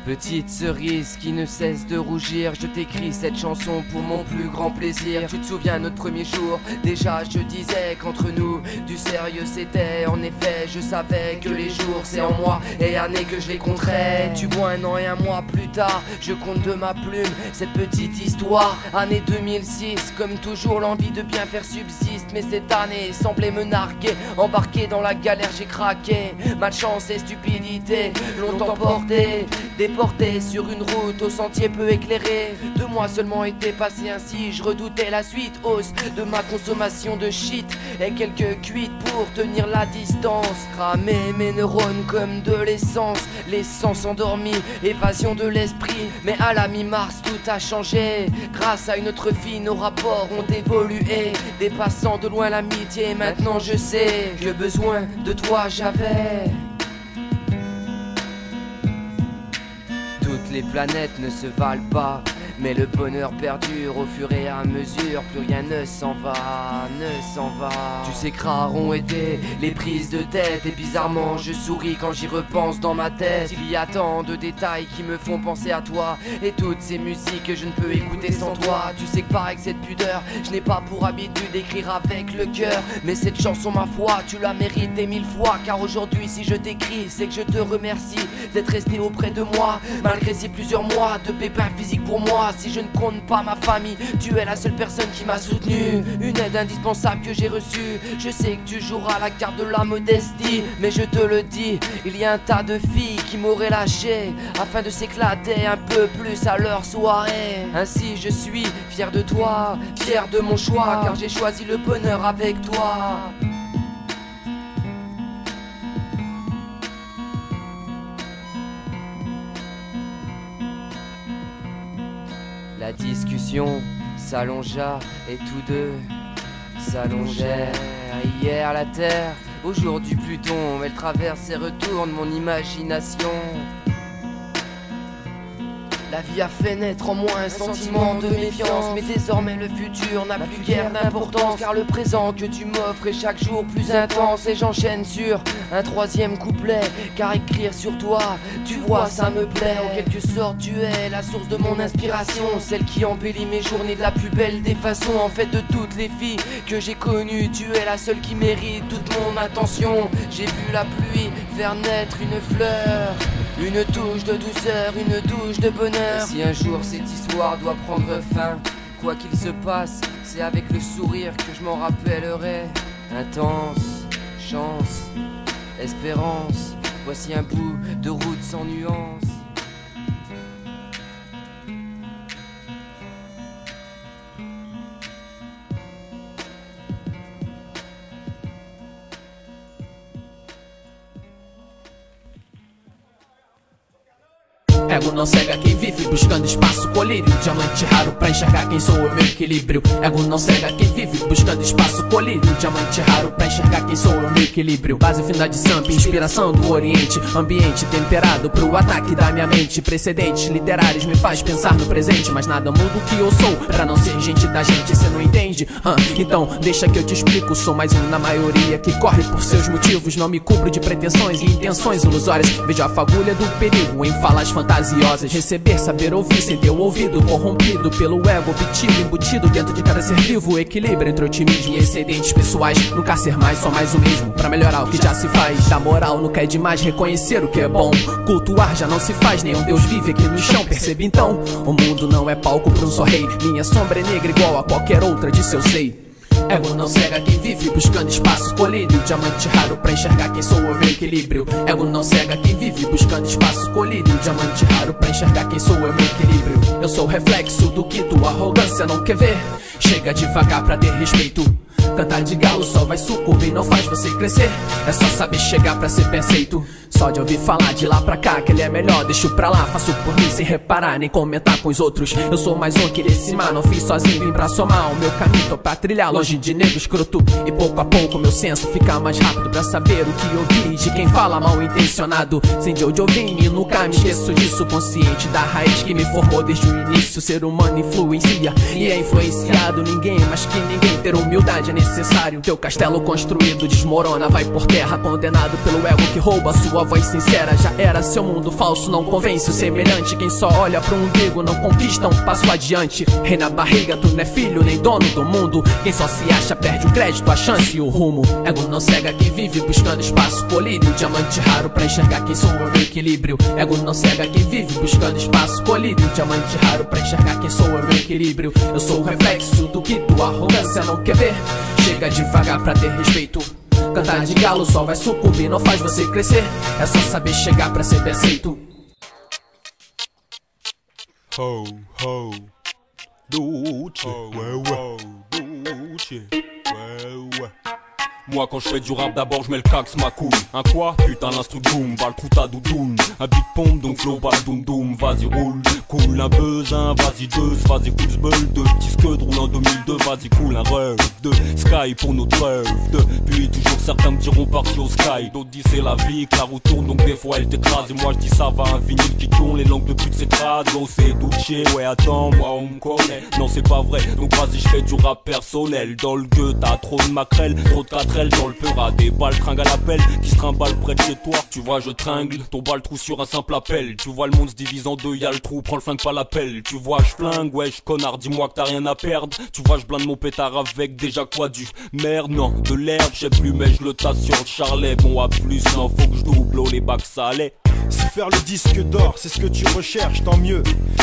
Petite cerise qui ne cesse de rougir, je t'écris cette chanson pour mon plus grand plaisir. Tu te souviens notre premier jour, déjà je disais qu'entre nous du sérieux c'était. En effet je savais que les jours c'est en moi et années que je les compterais. Tu vois 1 an et 1 mois plus tard, je compte de ma plume cette petite histoire. Année 2006, comme toujours l'envie de bien faire subsiste. Mais cette année semblait me narguer, embarqué dans la galère j'ai craqué. Malchance et stupidité l'ont emporté, déporté sur une route au sentier peu éclairé. 2 mois seulement étaient passés ainsi, je redoutais la suite. Hausse de ma consommation de shit et quelques cuites pour tenir la distance. Cramer mes neurones comme de l'essence, l'essence endormie, évasion de l'esprit. Mais à la mi-mars tout a changé, grâce à une autre fille nos rapports ont évolué, dépassant de loin l'amitié. Maintenant je sais que besoin de toi j'avais. Toutes les planètes ne se valent pas, mais le bonheur perdure au fur et à mesure. Plus rien ne s'en va, ne s'en va. Tu sais que rares ont été les prises de tête, et bizarrement je souris quand j'y repense dans ma tête. Il y a tant de détails qui me font penser à toi, et toutes ces musiques que je ne peux écouter sans toi. Tu sais que pareil que cette pudeur, je n'ai pas pour habitude d'écrire avec le cœur, mais cette chanson ma foi, tu la mérites des 1000 fois. Car aujourd'hui si je t'écris, c'est que je te remercie d'être resté auprès de moi, malgré ces plusieurs mois de pépins physiques pour moi. Si je ne compte pas ma famille, tu es la seule personne qui m'a soutenu, une aide indispensable que j'ai reçue. Je sais que tu joueras la carte de la modestie, mais je te le dis, il y a un tas de filles qui m'auraient lâché afin de s'éclater un peu plus à leur soirée. Ainsi je suis fier de toi, fier de mon choix, car j'ai choisi le bonheur avec toi. La discussion s'allongea et tous deux s'allongèrent. Hier la terre, aujourd'hui Pluton, elle traverse et retourne mon imagination. La vie a fait naître en moi un sentiment de méfiance, mais désormais le futur n'a plus guère d'importance, car le présent que tu m'offres est chaque jour plus intense. Et j'enchaîne sur un 3e couplet, car écrire sur toi, tu vois ça me plaît. En quelque sorte tu es la source de mon inspiration, celle qui embellit mes journées de la plus belle des façons. En fait de toutes les filles que j'ai connues, tu es la seule qui mérite toute mon attention. J'ai vu la pluie faire naître une fleur, une touche de douceur, une touche de bonheur. Et si un jour cette histoire doit prendre fin, quoi qu'il se passe, c'est avec le sourire que je m'en rappellerai. Intense, chance, espérance, voici un bout de route sans nuance. Ego não cega quem vive buscando espaço, colírio, diamante raro pra enxergar quem sou, o meu equilíbrio. Ego não cega quem vive buscando espaço, colírio, diamante raro pra enxergar quem sou, o meu equilíbrio. Base fina de sampa, inspiração do oriente, ambiente temperado pro ataque da minha mente. Precedentes literários me faz pensar no presente, mas nada muda o que eu sou pra não ser gente da gente, cê não entende? Então deixa que eu te explico, sou mais um na maioria que corre por seus motivos. Não me cubro de pretensões e intenções ilusórias, vejo a fagulha do perigo em falas fantasiosas. Receber, saber ouvir, sem ter o ouvido corrompido pelo ego obtido, embutido dentro de cada ser vivo. Equilíbrio entre otimismo e excedentes pessoais, nunca ser mais, só mais o mesmo, pra melhorar o que já se faz. Da moral nunca é demais reconhecer o que é bom, cultuar já não se faz, nenhum Deus vive aqui no chão. Percebe então, o mundo não é palco pra um só rei, minha sombra é negra igual a qualquer outra, disso eu sei. Ego não cega quem vive buscando espaço, colírio, diamante raro pra enxergar quem sou, o meu equilíbrio. Ego não cega quem vive buscando espaço, colírio, diamante raro pra enxergar quem sou, o meu equilíbrio. Eu sou o reflexo do que tua arrogância não quer ver, chega devagar pra ter respeito. Cantar de galo só vai sucumbir, não faz você crescer, é só saber chegar pra ser perfeito. Só de ouvir falar de lá pra cá que ele é melhor, deixo pra lá, faço por mim sem reparar nem comentar com os outros. Eu sou mais um que desse mar, não fiz sozinho, vim pra somar. O meu caminho tô pra trilhar, longe de nego escroto, e pouco a pouco meu senso fica mais rápido pra saber o que ouvi de quem fala mal intencionado. Sem de onde eu vim e nunca me esqueço disso, consciente da raiz que me formou desde o início. Ser humano influencia e é influenciado, ninguém mais que ninguém ter humildade é necessário. necessário. Teu castelo construído desmorona, vai por terra, condenado pelo ego que rouba sua voz sincera. Já era, seu mundo falso não convence o semelhante. Quem só olha pro umbigo não conquista um passo adiante. Rei na barriga, tu não é filho nem dono do mundo. Quem só se acha perde o crédito, a chance e o rumo. Ego não cega quem vive buscando espaço colírio. Diamante raro pra enxergar quem sou eu, meu equilíbrio. Ego não cega quem vive buscando espaço colírio. Diamante raro pra enxergar quem sou eu, meu equilíbrio. Eu sou o reflexo do que tua arrogância não quer ver. Chega devagar pra ter respeito. Cantar de galo só vai sucumbir, não faz você crescer. É só saber chegar pra ser bem aceito. Ho, ho, Duce, ouais, ouais, Duce, ouais, ouais. Moi quand je fais du rap d'abord je mets le cax ma couille. Un quoi? Putain l'instru boom, va le trou ta doudoune. Un beat pompe donc flow bal doum doum. Vas-y roule, cool un buzz, vas-y deux, vas-y football. Deux petits scuds roule en 2002, vas-y cool un rêve. De sky pour notre rêve. Depuis toujours certains me diront parti au sky. D'autres disent c'est la vie, que la roue tourne donc des fois elle t'écrase. Et moi je dis ça va, un vinyle qui tourne, les langues de pute s'écrasent. Oh c'est Duce, ouais attends, moi on me connaît. Non c'est pas vrai, donc vas-y je fais du rap personnel. Dans le gueux t'as trop de maquerelles, trop de 4L dans le peura. Des balles tringuent à l'appel, qui se trimballe près de chez toi. Tu vois je tringle, ton bas le trou sur un simple appel. Tu vois le monde se divise en deux, y'a le trou, prends le flingue pas l'appel. Tu vois je flingue, wesh connard, dis-moi que t'as rien à perdre. Tu vois je blinde mon pétard avec déjà quoi du merde, non, de l'herbe, je sais plus mais je le tasse sur le charlet. Bon à plus, non faut que je double, oh les bacs ça allait. Si faire le disque d'or, c'est ce que tu recherches, tant mieux.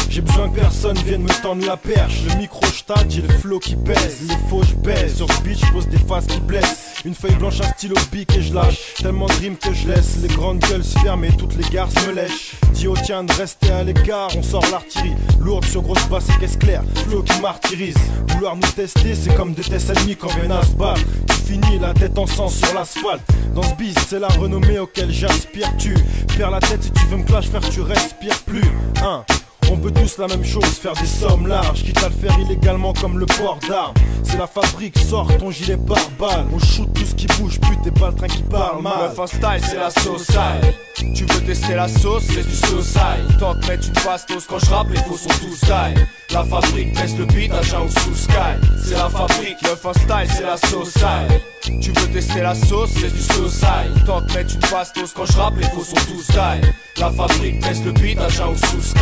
J'ai besoin que personne vienne me tendre la perche. Le micro j'tâte, j'ai le flow qui pèse. Les faux j'baise, sur ce beat j'pose des faces qui blessent. Une feuille blanche, un stylo bic et je lâche. Tellement de rimes que je laisse les grandes gueules se ferment et toutes les garces me lèchent. Dis au tien de rester à l'écart, on sort l'artillerie. Lourde sur grosse basse et caisse claire, flow qui martyrise. Vouloir nous tester, c'est comme des tests ennemis quand viennent à se battre. Tu finis la tête en sang sur l'asphalte. Dans ce bis, c'est la renommée auquel j'aspire. Tu perds la tête si tu veux me clash, frère, tu respires plus. On veut tous la même chose, faire des sommes larges, quitte à le faire illégalement comme le port d'armes. C'est la fabrique, sort ton gilet par balle. On shoot tout ce qui bouge, pute, t'es pas le train qui parle mal. Meuf en style, c'est la sauce side. Tu veux tester la sauce, c'est du suicide. Tant que mettre une pastos quand je rappe, les faux sont tous style. La fabrique baisse le beat, achat ou sous sky. C'est la fabrique, meuf en style, c'est la sauce side. Tu veux tester la sauce, c'est du suicide. Tant que mettre une pastos quand je rappe, les faux sont tous style. La fabrique baisse le beat, achat ou sous sky.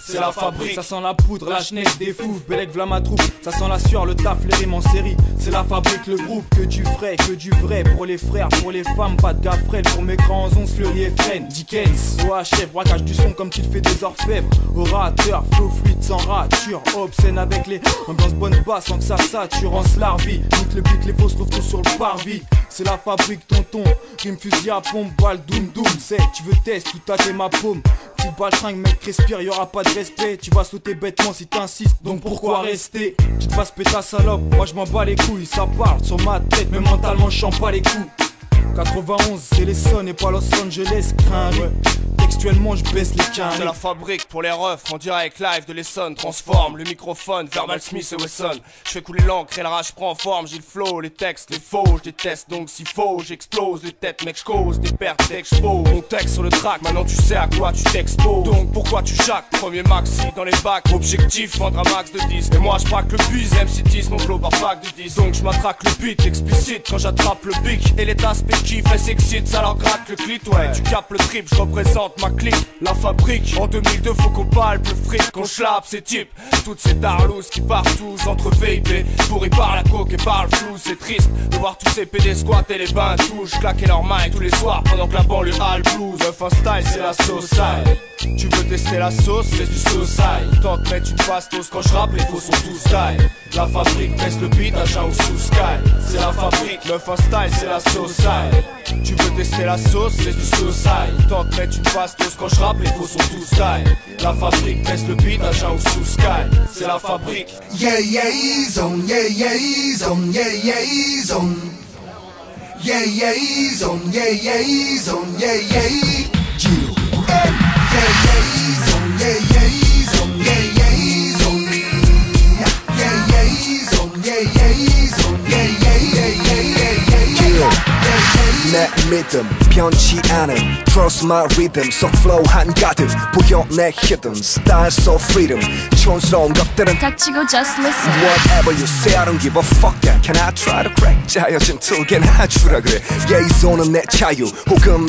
C'est la fabrique. Ça sent la poudre, la chenille, des fous, Bellec v'là ma troupe. Ça sent la sueur, le taf, les rimes en série. C'est la fabrique, le groupe, que du vrai, que du vrai. Pour les frères, pour les femmes, pas de gars frêles. Pour mes grands onces, Fleury et Fresne. Dickens, OHF, braquage du son comme tu le fais des orfèvres. Orateur, flow fluide sans rature. Obscène avec les ambiance bonne basse sans que ça sature. En slarvie, nique le beat, les fausses retrouvent sur le parvis. C'est la fabrique, tonton. Rime fusil à pompe, balle, doum doum. C'est, tu veux test, tout tâter ma paume. Petite balle tringue, mec, respire, y'aura pas de respect. Tu vas sauter bêtement si t'insistes, donc pourquoi rester? Tu te fasses péter ta salope, moi je m'en bats les couilles. Ça parle sur ma tête, mais mentalement je chante pas les coups. 91, c'est les Sons et pas Los Angeles, crains ouais. Textuellement je baisse les quins. C'est la fabrique pour les refs, en direct live de l'Essonne. Transforme le microphone vers Mal Smith et Wesson. Je fais couler l'encre et la rage prend forme. J'ai le flow, les textes, les faux, je déteste donc s'il faut. J'explose les têtes, mec, j'cause des pertes d'expo. Mon texte sur le track, maintenant tu sais à quoi tu t'exposes. Donc pourquoi tu jacques? Premier maxi dans les bacs. Objectif, vendre un max de 10. Et moi je braque le bus, MC10, mon flow par pack de 10. Donc je m'attraque le beat explicite quand j'attrape le bic. Et l'état kiff, elle s'excite, ça leur gratte le clit, ouais. Tu capes le trip, je représente ma clique. La fabrique, en 2002 faut qu'on palpe le fric, qu'on schlappe ces types. Toutes ces tarlousses qui partent tous entre VIP, pourris par la coke et par le flou. C'est triste de voir tous ces PD squatter les bains touches, claquer leurs mains tous les soirs pendant que la banlieue a le blues. Meuf en style, c'est la sauce side. Tu veux tester la sauce, c'est du suicide. Tant que mettre une pastos quand je rappe, les faux sont tous style. La fabrique baisse le beat, achat ou sous sky. C'est la fabrique, meuf en style, c'est la sauce side. Tu veux tester la sauce, c'est du suicide. Tant que mettre une pastos quand je rappe, les faux sont tous style. La fabrique baisse le beat, achat ou sous sky. C'est la fabrique. Yeah, yeah, zone, yeah, yeah, zone, yeah, yeah, zone. Yeah, yeah, zone, yeah, yeah, zone, yeah, yeah. Jill. Yeah, yeah, zone, yeah, yeah, zone, yeah, yeah, zone. Yeah, yeah, zone, yeah, yeah, zone, yeah, yeah, yeah, yeah, yeah, yeah. 믿음 변치 않은 Trust my rhythm 속 flow 한가득 보여 내 hidden Style so freedom 촌스러운 것들은 닥치고 just listen Whatever you say I don't give a fuck that Can I try to crack 짜여진 두 개나 주라 그래 Yeah 이 손은 내 자유 혹은